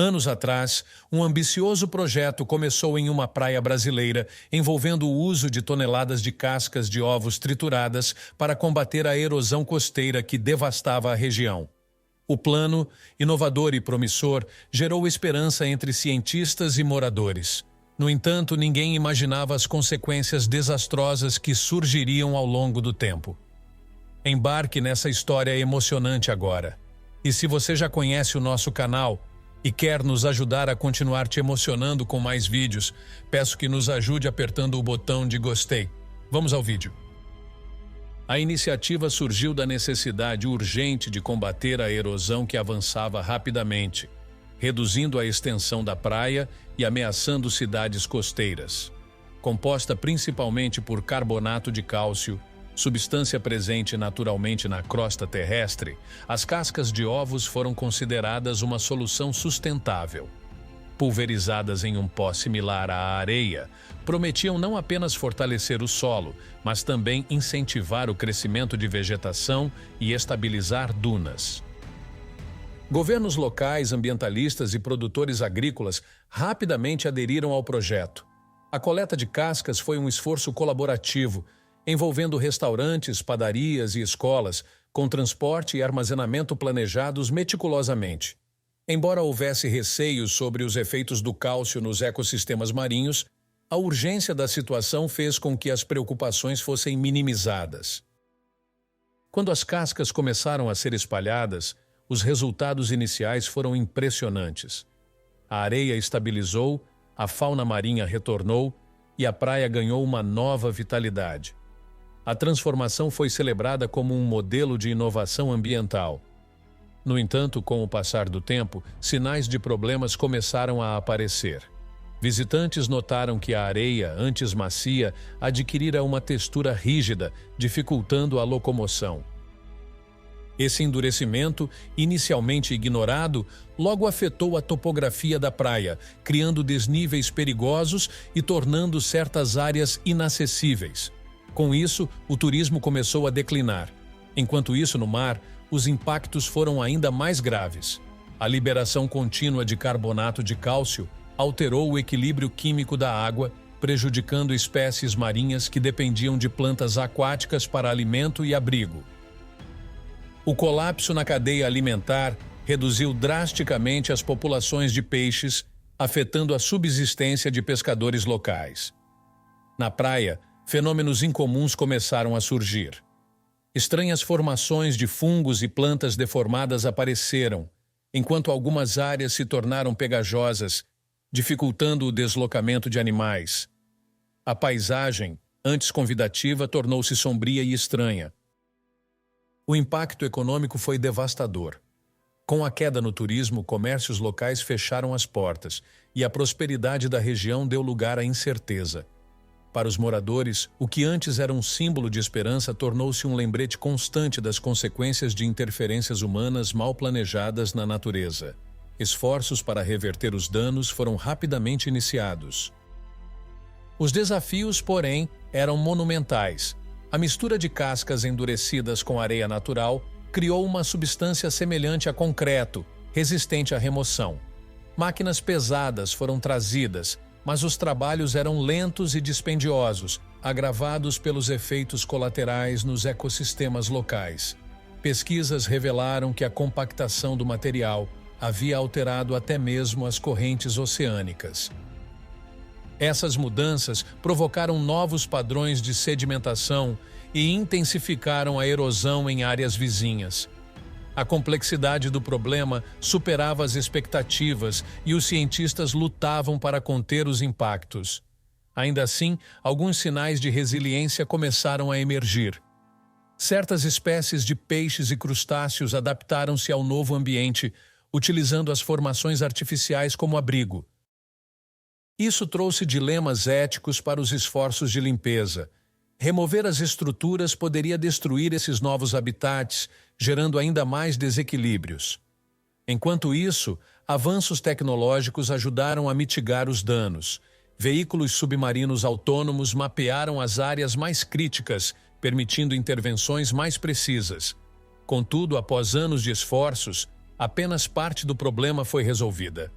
Anos atrás, um ambicioso projeto começou em uma praia brasileira, envolvendo o uso de toneladas de cascas de ovos trituradas para combater a erosão costeira que devastava a região. O plano, inovador e promissor, gerou esperança entre cientistas e moradores. No entanto, ninguém imaginava as consequências desastrosas que surgiriam ao longo do tempo. Embarque nessa história emocionante agora. E se você já conhece o nosso canal e quer nos ajudar a continuar te emocionando com mais vídeos, peço que nos ajude apertando o botão de gostei. Vamos ao vídeo. A iniciativa surgiu da necessidade urgente de combater a erosão que avançava rapidamente, reduzindo a extensão da praia e ameaçando cidades costeiras. Composta principalmente por carbonato de cálcio, substância presente naturalmente na crosta terrestre, as cascas de ovos foram consideradas uma solução sustentável. Pulverizadas em um pó similar à areia, prometiam não apenas fortalecer o solo, mas também incentivar o crescimento de vegetação e estabilizar dunas. Governos locais, ambientalistas e produtores agrícolas rapidamente aderiram ao projeto. A coleta de cascas foi um esforço colaborativo, envolvendo restaurantes, padarias e escolas, com transporte e armazenamento planejados meticulosamente. Embora houvesse receios sobre os efeitos do cálcio nos ecossistemas marinhos, a urgência da situação fez com que as preocupações fossem minimizadas. Quando as cascas começaram a ser espalhadas, os resultados iniciais foram impressionantes. A areia estabilizou, a fauna marinha retornou e a praia ganhou uma nova vitalidade. A transformação foi celebrada como um modelo de inovação ambiental. No entanto, com o passar do tempo, sinais de problemas começaram a aparecer. Visitantes notaram que a areia, antes macia, adquirira uma textura rígida, dificultando a locomoção. Esse endurecimento, inicialmente ignorado, logo afetou a topografia da praia, criando desníveis perigosos e tornando certas áreas inacessíveis. Com isso, o turismo começou a declinar. Enquanto isso, no mar, os impactos foram ainda mais graves. A liberação contínua de carbonato de cálcio alterou o equilíbrio químico da água, prejudicando espécies marinhas que dependiam de plantas aquáticas para alimento e abrigo. O colapso na cadeia alimentar reduziu drasticamente as populações de peixes, afetando a subsistência de pescadores locais. Na praia, fenômenos incomuns começaram a surgir. Estranhas formações de fungos e plantas deformadas apareceram, enquanto algumas áreas se tornaram pegajosas, dificultando o deslocamento de animais. A paisagem, antes convidativa, tornou-se sombria e estranha. O impacto econômico foi devastador. Com a queda no turismo, comércios locais fecharam as portas e a prosperidade da região deu lugar à incerteza. Para os moradores, o que antes era um símbolo de esperança tornou-se um lembrete constante das consequências de interferências humanas mal planejadas na natureza. Esforços para reverter os danos foram rapidamente iniciados. Os desafios, porém, eram monumentais. A mistura de cascas endurecidas com areia natural criou uma substância semelhante a concreto, resistente à remoção. Máquinas pesadas foram trazidas, mas os trabalhos eram lentos e dispendiosos, agravados pelos efeitos colaterais nos ecossistemas locais. Pesquisas revelaram que a compactação do material havia alterado até mesmo as correntes oceânicas. Essas mudanças provocaram novos padrões de sedimentação e intensificaram a erosão em áreas vizinhas. A complexidade do problema superava as expectativas e os cientistas lutavam para conter os impactos. Ainda assim, alguns sinais de resiliência começaram a emergir. Certas espécies de peixes e crustáceos adaptaram-se ao novo ambiente, utilizando as formações artificiais como abrigo. Isso trouxe dilemas éticos para os esforços de limpeza. Remover as estruturas poderia destruir esses novos habitats, gerando ainda mais desequilíbrios. Enquanto isso, avanços tecnológicos ajudaram a mitigar os danos. Veículos submarinos autônomos mapearam as áreas mais críticas, permitindo intervenções mais precisas. Contudo, após anos de esforços, apenas parte do problema foi resolvida.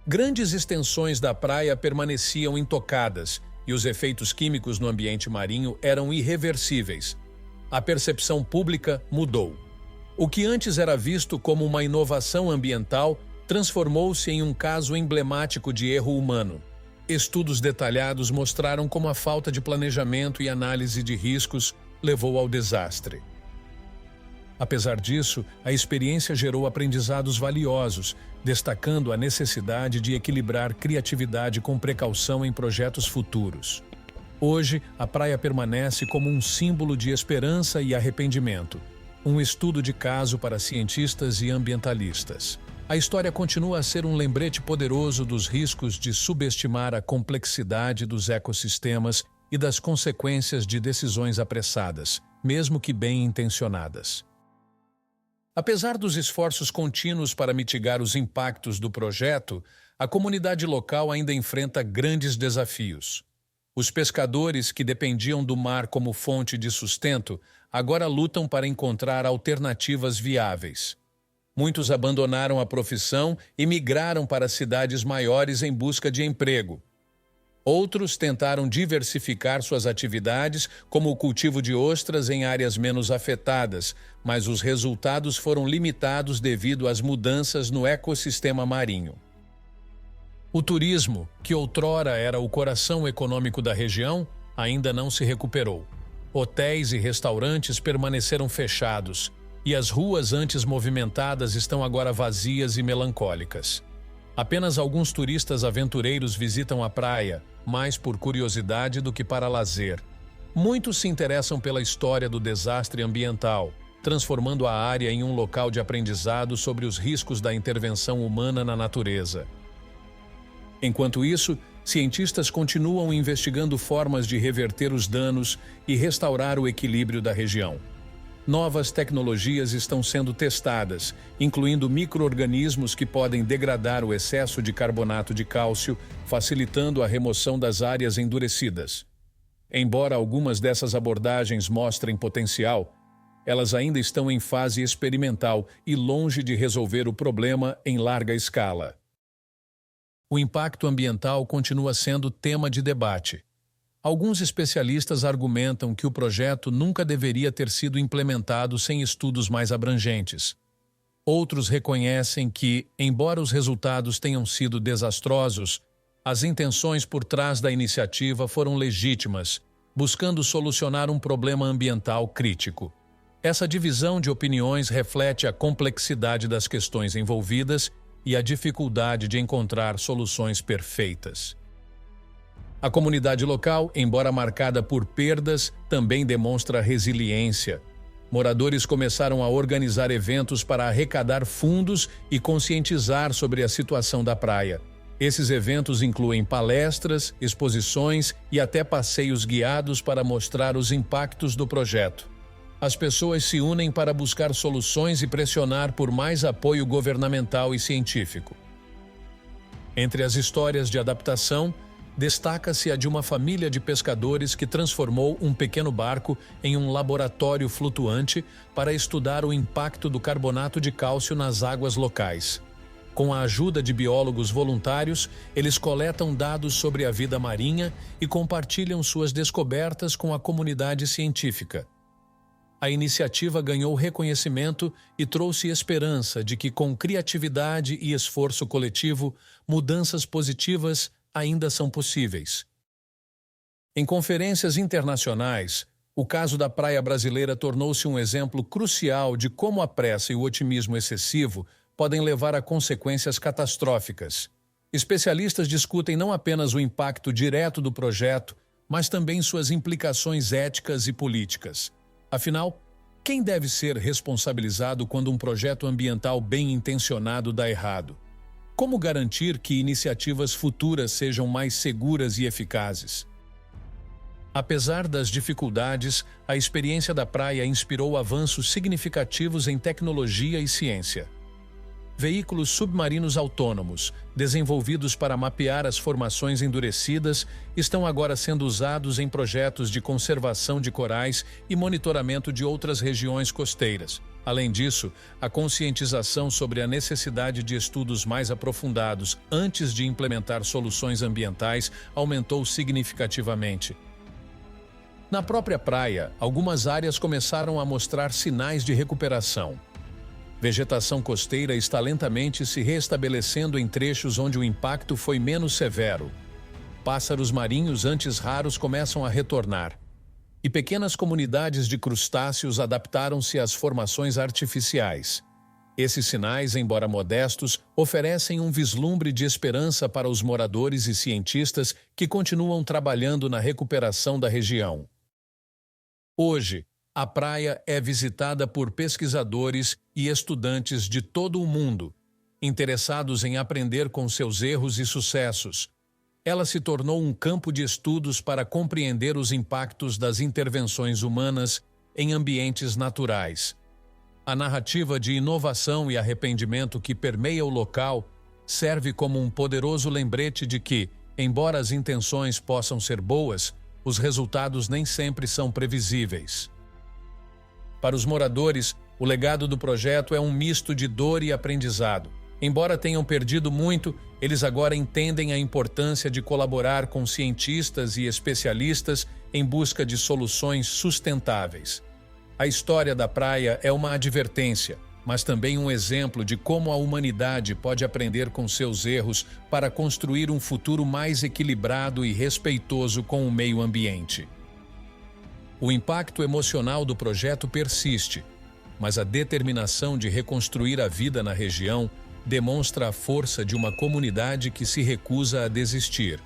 Grandes extensões da praia permaneciam intocadas e os efeitos químicos no ambiente marinho eram irreversíveis. A percepção pública mudou. O que antes era visto como uma inovação ambiental transformou-se em um caso emblemático de erro humano. Estudos detalhados mostraram como a falta de planejamento e análise de riscos levou ao desastre. Apesar disso, a experiência gerou aprendizados valiosos, destacando a necessidade de equilibrar criatividade com precaução em projetos futuros. Hoje, a praia permanece como um símbolo de esperança e arrependimento, um estudo de caso para cientistas e ambientalistas. A história continua a ser um lembrete poderoso dos riscos de subestimar a complexidade dos ecossistemas e das consequências de decisões apressadas, mesmo que bem intencionadas. Apesar dos esforços contínuos para mitigar os impactos do projeto, a comunidade local ainda enfrenta grandes desafios. Os pescadores, que dependiam do mar como fonte de sustento, agora lutam para encontrar alternativas viáveis. Muitos abandonaram a profissão e migraram para cidades maiores em busca de emprego. Outros tentaram diversificar suas atividades, como o cultivo de ostras em áreas menos afetadas, mas os resultados foram limitados devido às mudanças no ecossistema marinho. O turismo, que outrora era o coração econômico da região, ainda não se recuperou. Hotéis e restaurantes permaneceram fechados, e as ruas antes movimentadas estão agora vazias e melancólicas. Apenas alguns turistas aventureiros visitam a praia, mais por curiosidade do que para lazer. Muitos se interessam pela história do desastre ambiental, transformando a área em um local de aprendizado sobre os riscos da intervenção humana na natureza. Enquanto isso, cientistas continuam investigando formas de reverter os danos e restaurar o equilíbrio da região. Novas tecnologias estão sendo testadas, incluindo micro-organismos que podem degradar o excesso de carbonato de cálcio, facilitando a remoção das áreas endurecidas. Embora algumas dessas abordagens mostrem potencial, elas ainda estão em fase experimental e longe de resolver o problema em larga escala. O impacto ambiental continua sendo tema de debate. Alguns especialistas argumentam que o projeto nunca deveria ter sido implementado sem estudos mais abrangentes. Outros reconhecem que, embora os resultados tenham sido desastrosos, as intenções por trás da iniciativa foram legítimas, buscando solucionar um problema ambiental crítico. Essa divisão de opiniões reflete a complexidade das questões envolvidas e a dificuldade de encontrar soluções perfeitas. A comunidade local, embora marcada por perdas, também demonstra resiliência. Moradores começaram a organizar eventos para arrecadar fundos e conscientizar sobre a situação da praia. Esses eventos incluem palestras, exposições e até passeios guiados para mostrar os impactos do projeto. As pessoas se unem para buscar soluções e pressionar por mais apoio governamental e científico. Entre as histórias de adaptação, destaca-se a de uma família de pescadores que transformou um pequeno barco em um laboratório flutuante para estudar o impacto do carbonato de cálcio nas águas locais. Com a ajuda de biólogos voluntários, eles coletam dados sobre a vida marinha e compartilham suas descobertas com a comunidade científica. A iniciativa ganhou reconhecimento e trouxe esperança de que, com criatividade e esforço coletivo, mudanças positivas ainda são possíveis. Em conferências internacionais, o caso da praia brasileira tornou-se um exemplo crucial de como a pressa e o otimismo excessivo podem levar a consequências catastróficas. Especialistas discutem não apenas o impacto direto do projeto, mas também suas implicações éticas e políticas. Afinal, quem deve ser responsabilizado quando um projeto ambiental bem intencionado dá errado? Como garantir que iniciativas futuras sejam mais seguras e eficazes? Apesar das dificuldades, a experiência da praia inspirou avanços significativos em tecnologia e ciência. Veículos submarinos autônomos, desenvolvidos para mapear as formações endurecidas, estão agora sendo usados em projetos de conservação de corais e monitoramento de outras regiões costeiras. Além disso, a conscientização sobre a necessidade de estudos mais aprofundados antes de implementar soluções ambientais aumentou significativamente. Na própria praia, algumas áreas começaram a mostrar sinais de recuperação. Vegetação costeira está lentamente se restabelecendo em trechos onde o impacto foi menos severo. Pássaros marinhos antes raros começam a retornar. E pequenas comunidades de crustáceos adaptaram-se às formações artificiais. Esses sinais, embora modestos, oferecem um vislumbre de esperança para os moradores e cientistas que continuam trabalhando na recuperação da região. Hoje, a praia é visitada por pesquisadores e estudantes de todo o mundo, interessados em aprender com seus erros e sucessos. Ela se tornou um campo de estudos para compreender os impactos das intervenções humanas em ambientes naturais. A narrativa de inovação e arrependimento que permeia o local serve como um poderoso lembrete de que, embora as intenções possam ser boas, os resultados nem sempre são previsíveis. Para os moradores, o legado do projeto é um misto de dor e aprendizado. Embora tenham perdido muito, eles agora entendem a importância de colaborar com cientistas e especialistas em busca de soluções sustentáveis. A história da praia é uma advertência, mas também um exemplo de como a humanidade pode aprender com seus erros para construir um futuro mais equilibrado e respeitoso com o meio ambiente. O impacto emocional do projeto persiste, mas a determinação de reconstruir a vida na região demonstra a força de uma comunidade que se recusa a desistir.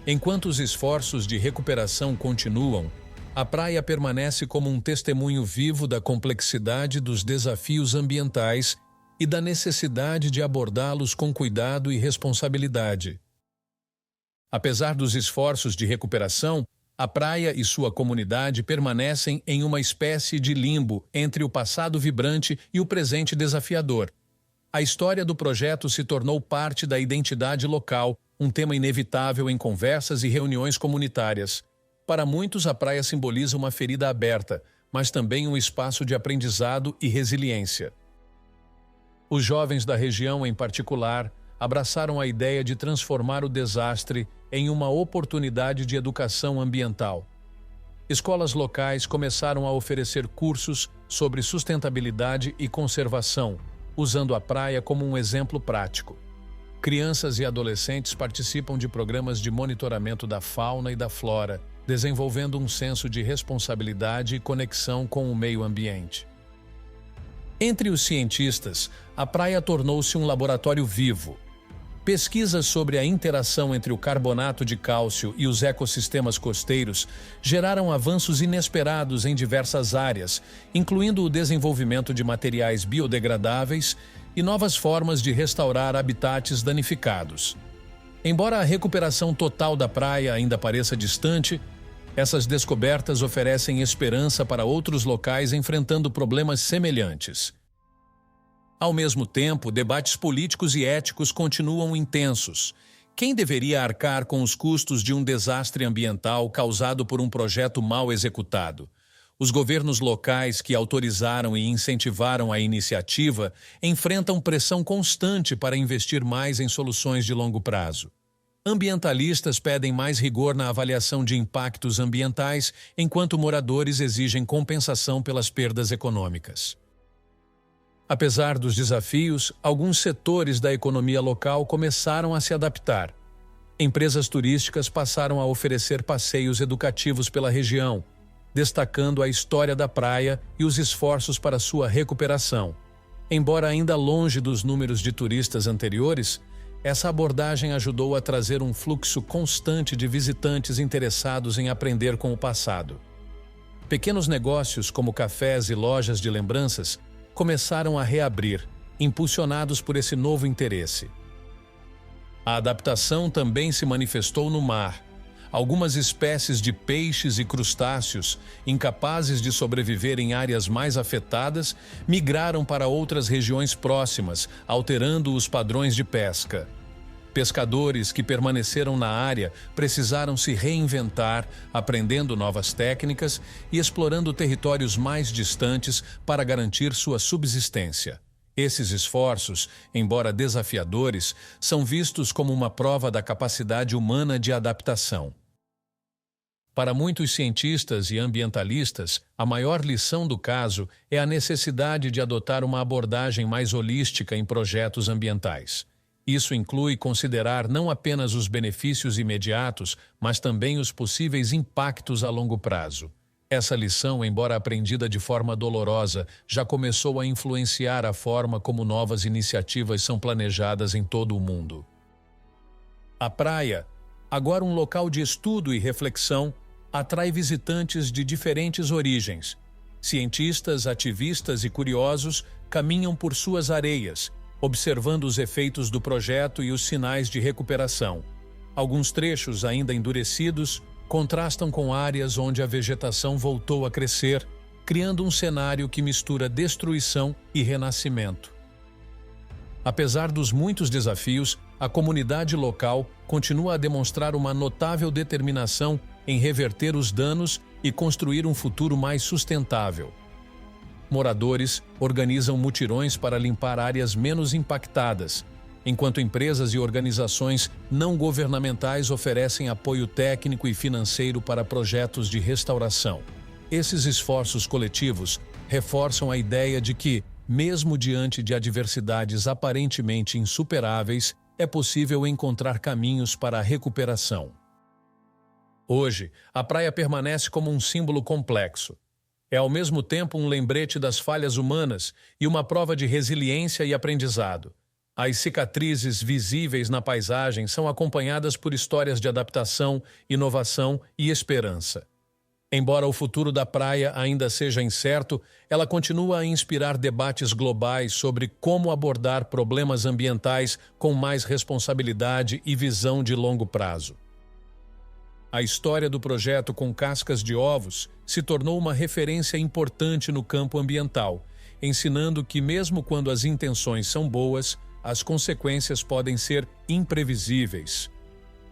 Enquanto os esforços de recuperação continuam, a praia permanece como um testemunho vivo da complexidade dos desafios ambientais e da necessidade de abordá-los com cuidado e responsabilidade. Apesar dos esforços de recuperação, a praia e sua comunidade permanecem em uma espécie de limbo entre o passado vibrante e o presente desafiador. A história do projeto se tornou parte da identidade local, um tema inevitável em conversas e reuniões comunitárias. Para muitos, a praia simboliza uma ferida aberta, mas também um espaço de aprendizado e resiliência. Os jovens da região, em particular, abraçaram a ideia de transformar o desastre em uma oportunidade de educação ambiental. Escolas locais começaram a oferecer cursos sobre sustentabilidade e conservação, usando a praia como um exemplo prático. Crianças e adolescentes participam de programas de monitoramento da fauna e da flora, desenvolvendo um senso de responsabilidade e conexão com o meio ambiente. Entre os cientistas, a praia tornou-se um laboratório vivo. Pesquisas sobre a interação entre o carbonato de cálcio e os ecossistemas costeiros geraram avanços inesperados em diversas áreas, incluindo o desenvolvimento de materiais biodegradáveis e novas formas de restaurar habitats danificados. Embora a recuperação total da praia ainda pareça distante, essas descobertas oferecem esperança para outros locais enfrentando problemas semelhantes. Ao mesmo tempo, debates políticos e éticos continuam intensos. Quem deveria arcar com os custos de um desastre ambiental causado por um projeto mal executado? Os governos locais que autorizaram e incentivaram a iniciativa enfrentam pressão constante para investir mais em soluções de longo prazo. Ambientalistas pedem mais rigor na avaliação de impactos ambientais, enquanto moradores exigem compensação pelas perdas econômicas. Apesar dos desafios, alguns setores da economia local começaram a se adaptar. Empresas turísticas passaram a oferecer passeios educativos pela região, destacando a história da praia e os esforços para sua recuperação. Embora ainda longe dos números de turistas anteriores, essa abordagem ajudou a trazer um fluxo constante de visitantes interessados em aprender com o passado. Pequenos negócios como cafés e lojas de lembranças começaram a reabrir, impulsionados por esse novo interesse. A adaptação também se manifestou no mar. Algumas espécies de peixes e crustáceos, incapazes de sobreviver em áreas mais afetadas, migraram para outras regiões próximas, alterando os padrões de pesca. Pescadores que permaneceram na área precisaram se reinventar, aprendendo novas técnicas e explorando territórios mais distantes para garantir sua subsistência. Esses esforços, embora desafiadores, são vistos como uma prova da capacidade humana de adaptação. Para muitos cientistas e ambientalistas, a maior lição do caso é a necessidade de adotar uma abordagem mais holística em projetos ambientais. Isso inclui considerar não apenas os benefícios imediatos, mas também os possíveis impactos a longo prazo. Essa lição, embora aprendida de forma dolorosa, já começou a influenciar a forma como novas iniciativas são planejadas em todo o mundo. A praia, agora um local de estudo e reflexão, atrai visitantes de diferentes origens. Cientistas, ativistas e curiosos caminham por suas areias, observando os efeitos do projeto e os sinais de recuperação. Alguns trechos, ainda endurecidos, contrastam com áreas onde a vegetação voltou a crescer, criando um cenário que mistura destruição e renascimento. Apesar dos muitos desafios, a comunidade local continua a demonstrar uma notável determinação em reverter os danos e construir um futuro mais sustentável. Moradores organizam mutirões para limpar áreas menos impactadas, enquanto empresas e organizações não governamentais oferecem apoio técnico e financeiro para projetos de restauração. Esses esforços coletivos reforçam a ideia de que, mesmo diante de adversidades aparentemente insuperáveis, é possível encontrar caminhos para a recuperação. Hoje, a praia permanece como um símbolo complexo. É ao mesmo tempo um lembrete das falhas humanas e uma prova de resiliência e aprendizado. As cicatrizes visíveis na paisagem são acompanhadas por histórias de adaptação, inovação e esperança. Embora o futuro da praia ainda seja incerto, ela continua a inspirar debates globais sobre como abordar problemas ambientais com mais responsabilidade e visão de longo prazo. A história do projeto com cascas de ovos se tornou uma referência importante no campo ambiental, ensinando que mesmo quando as intenções são boas, as consequências podem ser imprevisíveis.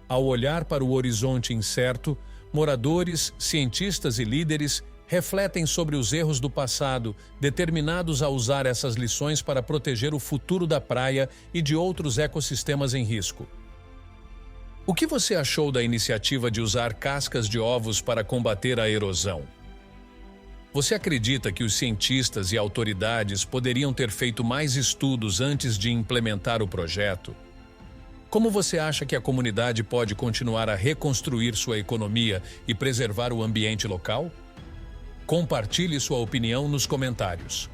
Ao olhar para o horizonte incerto, moradores, cientistas e líderes refletem sobre os erros do passado, determinados a usar essas lições para proteger o futuro da praia e de outros ecossistemas em risco. O que você achou da iniciativa de usar cascas de ovos para combater a erosão? Você acredita que os cientistas e autoridades poderiam ter feito mais estudos antes de implementar o projeto? Como você acha que a comunidade pode continuar a reconstruir sua economia e preservar o ambiente local? Compartilhe sua opinião nos comentários.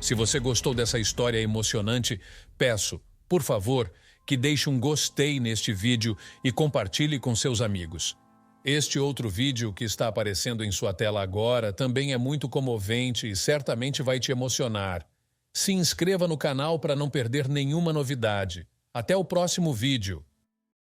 Se você gostou dessa história emocionante, peço, por favor, que deixe um gostei neste vídeo e compartilhe com seus amigos. Este outro vídeo que está aparecendo em sua tela agora também é muito comovente e certamente vai te emocionar. Se inscreva no canal para não perder nenhuma novidade. Até o próximo vídeo.